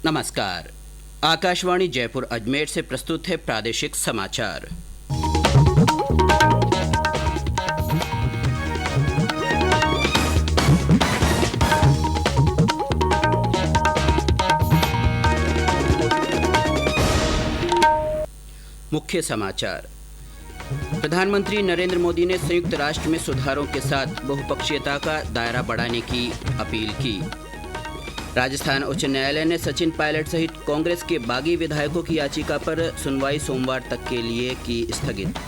नमस्कार। आकाशवाणी जयपुर अजमेर से प्रस्तुत है प्रादेशिक समाचार। मुख्य समाचार। प्रधानमंत्री नरेंद्र मोदी ने संयुक्त राष्ट्र में सुधारों के साथ बहुपक्षीयता का दायरा बढ़ाने की अपील की। राजस्थान उच्च न्यायालय ने सचिन पायलट सहित कांग्रेस के बागी विधायकों की याचिका पर सुनवाई सोमवार तक के लिए की स्थगित।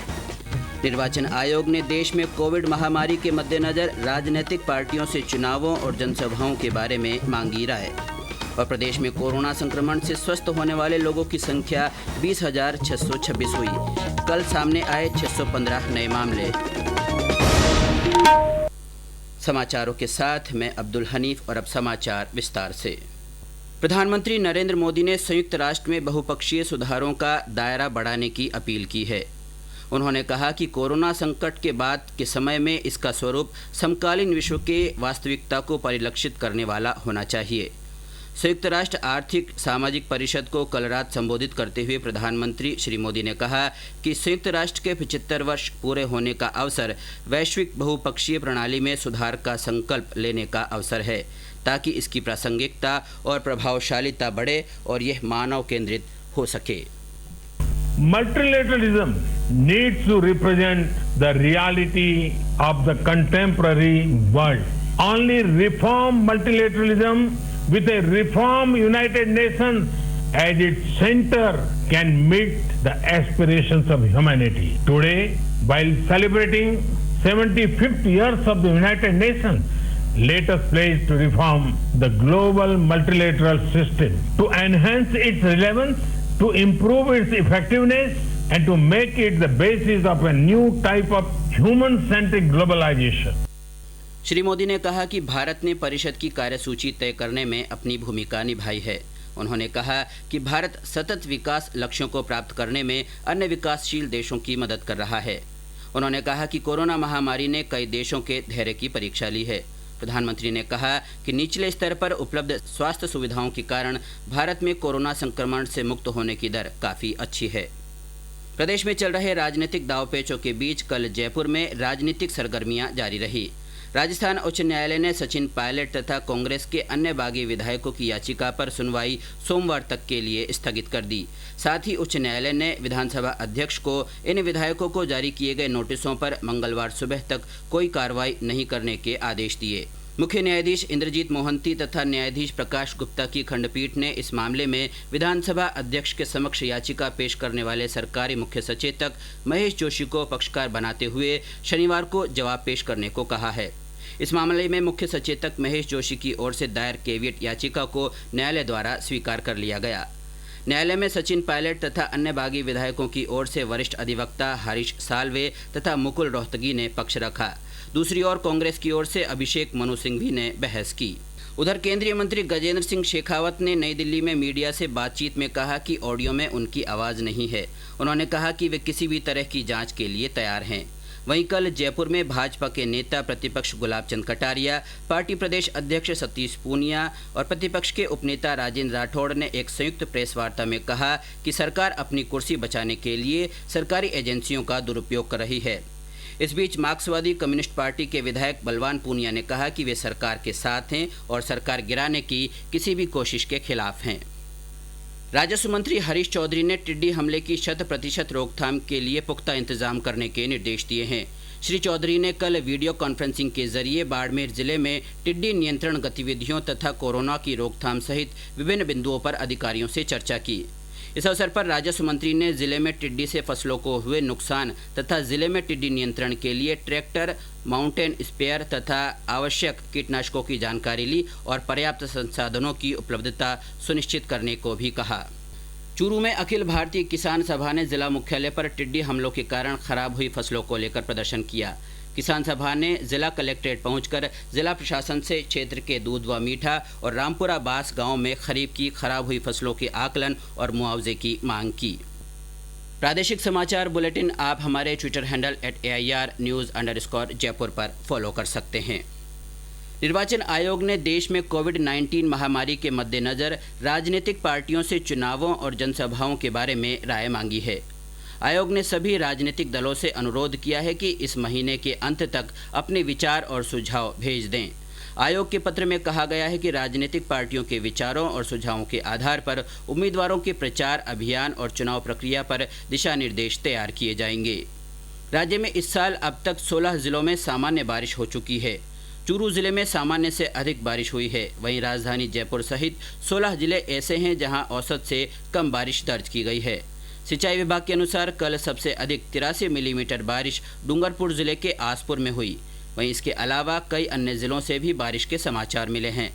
निर्वाचन आयोग ने देश में कोविड महामारी के मद्देनजर राजनीतिक पार्टियों से चुनावों और जनसभाओं के बारे में मांगी राय। और प्रदेश में कोरोना संक्रमण से स्वस्थ होने वाले लोगों की संख्या 20,626 हुई। कल सामने आए 615 नए मामले। समाचारों के साथ मैं अब्दुल हनीफ और अब समाचार विस्तार से। प्रधानमंत्री नरेंद्र मोदी ने संयुक्त राष्ट्र में बहुपक्षीय सुधारों का दायरा बढ़ाने की अपील की है। उन्होंने कहा कि कोरोना संकट के बाद के समय में इसका स्वरूप समकालीन विश्व के वास्तविकता को परिलक्षित करने वाला होना चाहिए। संयुक्त राष्ट्र आर्थिक सामाजिक परिषद को कल रात संबोधित करते हुए प्रधानमंत्री श्री मोदी ने कहा कि संयुक्त राष्ट्र के 75 वर्ष पूरे होने का अवसर वैश्विक बहुपक्षीय प्रणाली में सुधार का संकल्प लेने का अवसर है, ताकि इसकी प्रासंगिकता और प्रभावशालीता बढ़े और यह मानव केंद्रित हो सके। Multilateralism needs to represent the reality of the contemporary world. Only reform multilateralism with a reformed United Nations as its center can meet the aspirations of humanity. Today, while celebrating 75th years of the United Nations, let us pledge to reform the global multilateral system, to enhance its relevance, to improve its effectiveness, and to make it the basis of a new type of human-centric globalization. Shri Modi ने कहा कि भारत ने परिषद की कार्यसूची तय करने में अपनी भूमिका निभाई है। उन्होंने कहा कि भारत सतत विकास लक्ष्यों को प्राप्त करने में अन्य विकासशील देशों की मदद कर रहा है। उन्होंने कहा कि कोरोना महामारी ने कई देशों के धैर्य की परीक्षा ली है। प्रधानमंत्री ने कहा कि निचले स्तर पर उपलब्ध स्वास्थ्य सुविधाओं के कारण भारत में कोरोना संक्रमण से मुक्त होने की दर काफ़ी अच्छी है। प्रदेश में चल रहे राजनीतिक दांवपेचों के बीच कल जयपुर में राजनीतिक सरगर्मियां जारी रही। राजस्थान उच्च न्यायालय ने सचिन पायलट तथा कांग्रेस के अन्य बागी विधायकों की याचिका पर सुनवाई सोमवार तक के लिए स्थगित कर दी। साथ ही उच्च न्यायालय ने विधानसभा अध्यक्ष को इन विधायकों को जारी किए गए नोटिसों पर मंगलवार सुबह तक कोई कार्रवाई नहीं करने के आदेश दिए। मुख्य न्यायाधीश इंद्रजीत मोहंती तथा न्यायाधीश प्रकाश गुप्ता की खंडपीठ ने इस मामले में विधानसभा अध्यक्ष के समक्ष याचिका पेश करने वाले सरकारी मुख्य सचेतक महेश जोशी को पक्षकार बनाते हुए शनिवार को जवाब पेश करने को कहा है। इस मामले में मुख्य सचेतक महेश जोशी की ओर से दायर केवियट याचिका को न्यायालय द्वारा स्वीकार कर लिया गया। न्यायालय में सचिन पायलट तथा अन्य बागी विधायकों की ओर से वरिष्ठ अधिवक्ता हरीश साल्वे तथा मुकुल रोहतगी ने पक्ष रखा। दूसरी ओर कांग्रेस की ओर से अभिषेक मनु सिंघवी ने बहस की। उधर केंद्रीय मंत्री गजेंद्र सिंह शेखावत ने नई दिल्ली में मीडिया से बातचीत में कहा कि ऑडियो में उनकी आवाज़ नहीं है। उन्होंने कहा कि वे किसी भी तरह की जांच के लिए तैयार हैं। वहीं कल जयपुर में भाजपा के नेता प्रतिपक्ष गुलाब चंद कटारिया, पार्टी प्रदेश अध्यक्ष सतीश पूनिया और प्रतिपक्ष के उपनेता राजेंद्र राठौड़ ने एक संयुक्त प्रेस वार्ता में कहा कि सरकार अपनी कुर्सी बचाने के लिए सरकारी एजेंसियों का दुरुपयोग कर रही है। इस बीच मार्क्सवादी कम्युनिस्ट पार्टी के विधायक बलवान पूनिया ने कहा कि वे सरकार के साथ हैं और सरकार गिराने की किसी भी कोशिश के खिलाफ हैं। राजस्व मंत्री हरीश चौधरी ने टिड्डी हमले की 100% रोकथाम के लिए पुख्ता इंतजाम करने के निर्देश दिए हैं। श्री चौधरी ने कल वीडियो कॉन्फ्रेंसिंग के जरिए बाड़मेर जिले में टिड्डी नियंत्रण गतिविधियों तथा कोरोना की रोकथाम सहित विभिन्न बिंदुओं पर अधिकारियों से चर्चा की। इस अवसर पर राजस्व मंत्री ने जिले में टिड्डी से फसलों को हुए नुकसान तथा जिले में टिड्डी नियंत्रण के लिए ट्रैक्टर, माउंटेन स्प्रेयर तथा आवश्यक कीटनाशकों की जानकारी ली और पर्याप्त संसाधनों की उपलब्धता सुनिश्चित करने को भी कहा। चूरू में अखिल भारतीय किसान सभा ने जिला मुख्यालय पर टिड्डी हमलों के कारण खराब हुई फसलों को लेकर प्रदर्शन किया। किसान सभा ने जिला कलेक्ट्रेट पहुंचकर जिला प्रशासन से क्षेत्र के दूध व मीठा और रामपुरा बास गांव में खरीफ की खराब हुई फसलों के आकलन और मुआवजे की मांग की। प्रादेशिक समाचार बुलेटिन आप हमारे ट्विटर हैंडल @AIR News_जयपुर पर फॉलो कर सकते हैं। निर्वाचन आयोग ने देश में कोविड-19 महामारी के मद्देनजर राजनीतिक पार्टियों से चुनावों और जनसभाओं के बारे में राय मांगी है। आयोग ने सभी राजनीतिक दलों से अनुरोध किया है कि इस महीने के अंत तक अपने विचार और सुझाव भेज दें। आयोग के पत्र में कहा गया है कि राजनीतिक पार्टियों के विचारों और सुझावों के आधार पर उम्मीदवारों के प्रचार अभियान और चुनाव प्रक्रिया पर दिशा निर्देश तैयार किए जाएंगे। राज्य में इस साल अब तक 16 जिलों में सामान्य बारिश हो चुकी है। चूरू जिले में सामान्य से अधिक बारिश हुई है। वहीं राजधानी जयपुर सहित 16 जिले ऐसे हैं जहां औसत से कम बारिश दर्ज की गई है। सिंचाई विभाग के अनुसार कल सबसे अधिक 83 मिलीमीटर बारिश डूंगरपुर जिले के आसपुर में हुई। वहीं इसके अलावा कई अन्य जिलों से भी बारिश के समाचार मिले हैं।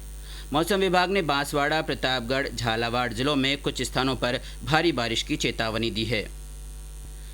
मौसम विभाग ने बांसवाड़ा, प्रतापगढ़, झालावाड़ जिलों में कुछ स्थानों पर भारी बारिश की चेतावनी दी है।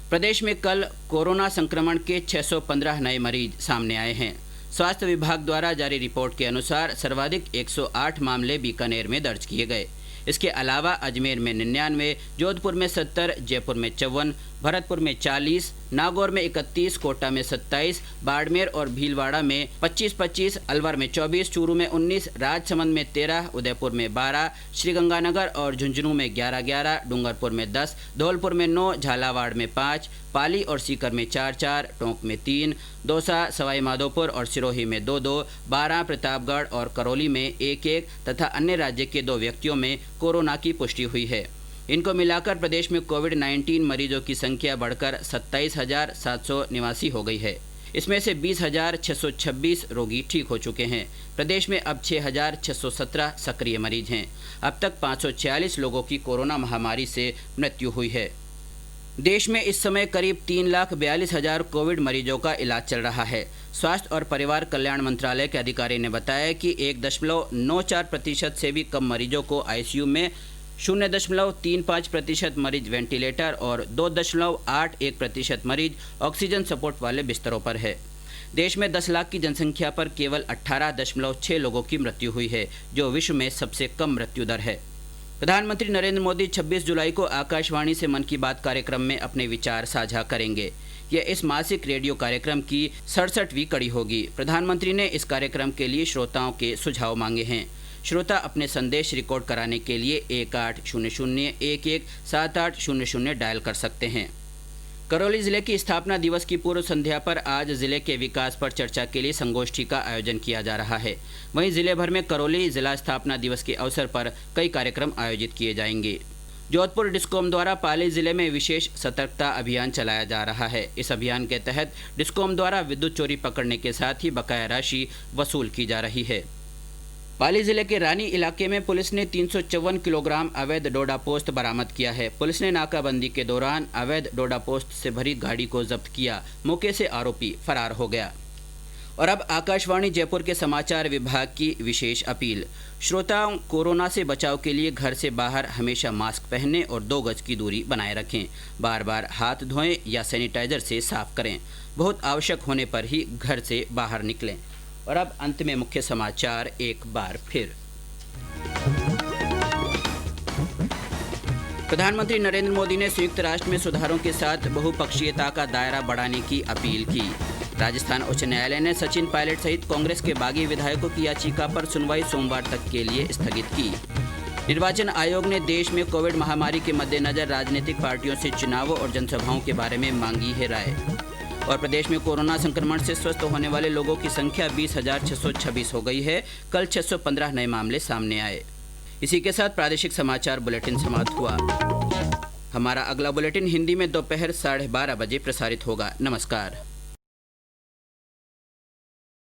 प्रदेश में कल कोरोना संक्रमण के 615 नए मरीज सामने आए हैं। स्वास्थ्य विभाग द्वारा जारी रिपोर्ट के अनुसार सर्वाधिक 108 मामले बीकानेर में दर्ज किए गए। इसके अलावा अजमेर में 99, जोधपुर में 70, जयपुर में 54, भरतपुर में 40, नागौर में 31, कोटा में 27, बाड़मेर और भीलवाड़ा में 25-25, अलवर में 24, चूरू में 19, राजसमंद में 13, उदयपुर में 12, श्रीगंगानगर और झुंझुनू में 11-11, डूंगरपुर में 10, धौलपुर में 9, झालावाड़ में 5, पाली और सीकर में 4-4, टोंक में 3, दौसा, सवाईमाधोपुर और सिरोही में 2-2, बारां, प्रतापगढ़ और करौली में 1-1 तथा अन्य राज्य के 2 व्यक्तियों में कोरोना की पुष्टि हुई है। इनको मिलाकर प्रदेश में कोविड-19 मरीजों की संख्या बढ़कर 27,789 हो गई है। इसमें से 20,626 रोगी ठीक हो चुके हैं। प्रदेश में अब 6,617 सक्रिय मरीज हैं। अब तक 546 लोगों की कोरोना महामारी से मृत्यु हुई है। देश में इस समय करीब 3,42,000 कोविड मरीजों का इलाज चल रहा है। स्वास्थ्य और परिवार कल्याण मंत्रालय के अधिकारी ने बताया कि 1.94% से भी कम मरीजों को आईसीयू में, 0.35% मरीज वेंटिलेटर और 2.81% मरीज ऑक्सीजन सपोर्ट वाले बिस्तरों पर है। देश में 10 लाख की जनसंख्या पर केवल 18.6 लोगों की मृत्यु हुई है, जो विश्व में सबसे कम मृत्यु दर है। प्रधानमंत्री नरेंद्र मोदी 26 जुलाई को आकाशवाणी से मन की बात कार्यक्रम में अपने विचार साझा करेंगे। यह इस मासिक रेडियो कार्यक्रम की 67वीं कड़ी होगी। प्रधानमंत्री ने इस कार्यक्रम के लिए श्रोताओं के सुझाव मांगे हैं। श्रोता अपने संदेश रिकॉर्ड कराने के लिए 1800117800 डायल कर सकते हैं। करौली जिले की स्थापना दिवस की पूर्व संध्या पर आज जिले के विकास पर चर्चा के लिए संगोष्ठी का आयोजन किया जा रहा है। वहीं जिले भर में करौली जिला स्थापना दिवस के अवसर पर कई कार्यक्रम आयोजित किए जाएंगे। जोधपुर डिस्कॉम द्वारा पाली जिले में विशेष सतर्कता अभियान चलाया जा रहा है। इस अभियान के तहत डिस्कॉम द्वारा विद्युत चोरी पकड़ने के साथ ही बकाया राशि वसूल की जा रही है। पाली जिले के रानी इलाके में पुलिस ने 354 किलोग्राम अवैध डोडा पोस्त बरामद किया है। पुलिस ने नाकाबंदी के दौरान अवैध डोडा पोस्त से भरी गाड़ी को जब्त किया। मौके से आरोपी फरार हो गया। और अब आकाशवाणी जयपुर के समाचार विभाग की विशेष अपील। श्रोताओं, कोरोना से बचाव के लिए घर से बाहर हमेशा मास्क पहनें और 2 गज की दूरी बनाए रखें। बार बार हाथ धोएं या सैनिटाइजर से साफ करें। बहुत आवश्यक होने पर ही घर से बाहर निकलें। और अब अंत में मुख्य समाचार एक बार फिर। प्रधानमंत्री नरेंद्र मोदी ने संयुक्त राष्ट्र में सुधारों के साथ बहुपक्षीयता का दायरा बढ़ाने की अपील की। राजस्थान उच्च न्यायालय ने सचिन पायलट सहित कांग्रेस के बागी विधायकों की याचिका पर सुनवाई सोमवार तक के लिए स्थगित की। निर्वाचन आयोग ने देश में कोविड महामारी के मद्देनजर राजनीतिक पार्टियों से चुनावों और जनसभाओं के बारे में मांगी है राय। और प्रदेश में कोरोना संक्रमण से स्वस्थ होने वाले लोगों की संख्या 20,626 हो गई है। कल 615 नए मामले सामने आए। इसी के साथ प्रादेशिक समाचार बुलेटिन समाप्त हुआ। हमारा अगला बुलेटिन हिंदी में दोपहर 12:30 बजे प्रसारित होगा। नमस्कार।